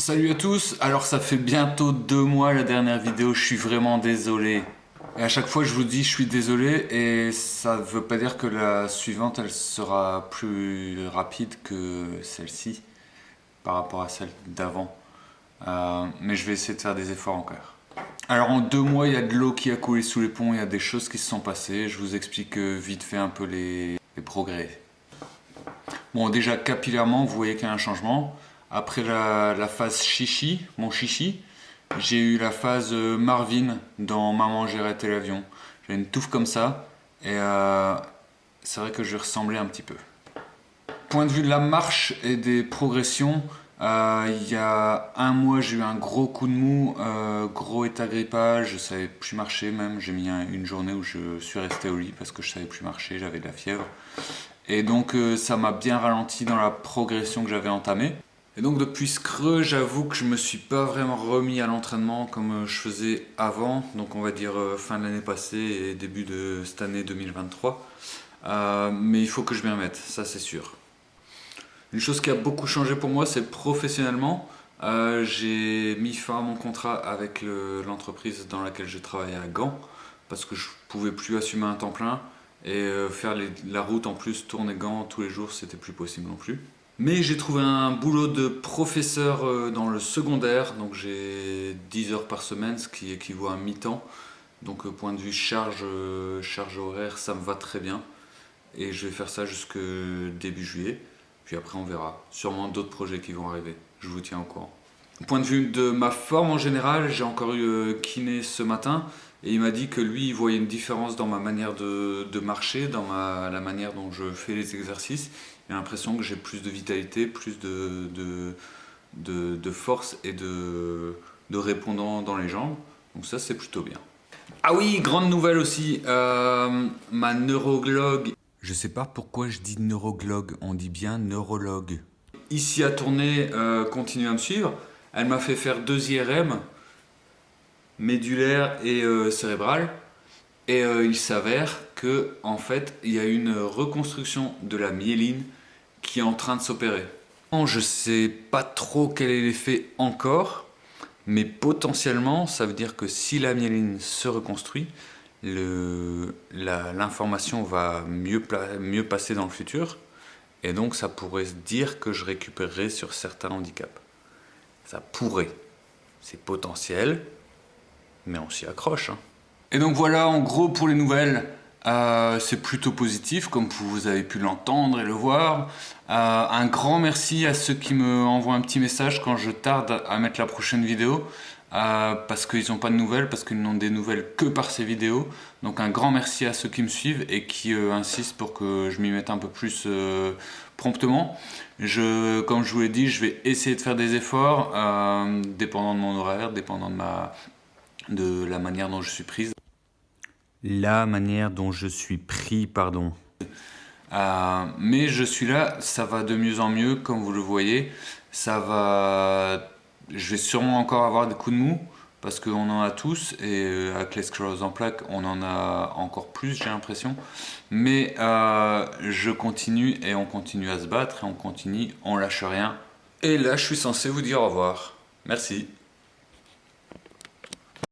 Salut à tous, alors ça fait bientôt 2 mois la dernière vidéo, je suis vraiment désolé. Et à chaque fois je vous dis je suis désolé et ça veut pas dire que la suivante elle sera plus rapide que celle-ci par rapport à celle d'avant. Mais je vais essayer de faire des efforts encore. Alors en 2 mois il y a de l'eau qui a coulé sous les ponts, il y a des choses qui se sont passées, je vous explique vite fait un peu les progrès. Bon, déjà capillairement, vous voyez qu'il y a un changement. Après la phase chichi, mon chichi, j'ai eu la phase Marvin dans Maman j'ai raté l'avion. J'ai une touffe comme ça et c'est vrai que je ressemblais un petit peu. Point de vue de la marche et des progressions, il y a 1 mois j'ai eu un gros coup de mou, gros état-grippage, je savais plus marcher même. J'ai mis une journée où je suis resté au lit parce que je savais plus marcher, j'avais de la fièvre. Et donc ça m'a bien ralenti dans la progression que j'avais entamée. Et donc depuis ce creux, j'avoue que je me suis pas vraiment remis à l'entraînement comme je faisais avant. Donc on va dire fin de l'année passée et début de cette année 2023. Mais il faut que je m'y remette, ça c'est sûr. Une chose qui a beaucoup changé pour moi, c'est professionnellement. J'ai mis fin à mon contrat avec l'entreprise dans laquelle je travaillais à Gand. Parce que je pouvais plus assumer un temps plein. Et faire la route en plus, tourner Gand tous les jours, c'était plus possible non plus. Mais j'ai trouvé un boulot de professeur dans le secondaire, donc j'ai 10 heures par semaine, ce qui équivaut à mi-temps. Donc point de vue charge horaire, ça me va très bien. Et je vais faire ça jusque début juillet. Puis après on verra. Sûrement d'autres projets qui vont arriver. Je vous tiens au courant. Point de vue de ma forme en général, j'ai encore eu kiné ce matin. Et il m'a dit que lui, il voyait une différence dans ma manière de marcher, dans la manière dont je fais les exercices. Il a l'impression que j'ai plus de vitalité, plus de force et de répondant dans les jambes. Donc ça, c'est plutôt bien. Ah oui, grande nouvelle aussi, ma neurologue. Je sais pas pourquoi je dis neurologue, on dit bien neurologue. Ici à Tournai, continue à me suivre. Elle m'a fait faire 2 IRM, médulaire et cérébral. Et il s'avère que en fait, il y a une reconstruction de la myéline qui est en train de s'opérer. Je sais pas trop quel est l'effet encore, mais potentiellement, ça veut dire que si la myéline se reconstruit, l'information va mieux passer dans le futur. Et donc, ça pourrait se dire que je récupérerai sur certains handicaps. Ça pourrait. C'est potentiel, mais on s'y accroche. Hein. Et donc voilà, en gros, pour les nouvelles, c'est plutôt positif, comme vous avez pu l'entendre et le voir. Un grand merci à ceux qui me envoient un petit message quand je tarde à mettre la prochaine vidéo. Parce qu'ils n'ont pas de nouvelles, parce qu'ils n'ont des nouvelles que par ces vidéos. Donc un grand merci à ceux qui me suivent et qui insistent pour que je m'y mette un peu plus promptement. Comme je vous l'ai dit, je vais essayer de faire des efforts, dépendant de mon horaire, dépendant de la manière dont je suis prise. La manière dont je suis pris, pardon. Mais je suis là, ça va de mieux en mieux, comme vous le voyez. Je vais sûrement encore avoir des coups de mou, parce qu'on en a tous, et avec les scléroses en plaques, on en a encore plus, j'ai l'impression. Mais je continue, et on continue à se battre, et on continue, on lâche rien. Et là, je suis censé vous dire au revoir. Merci.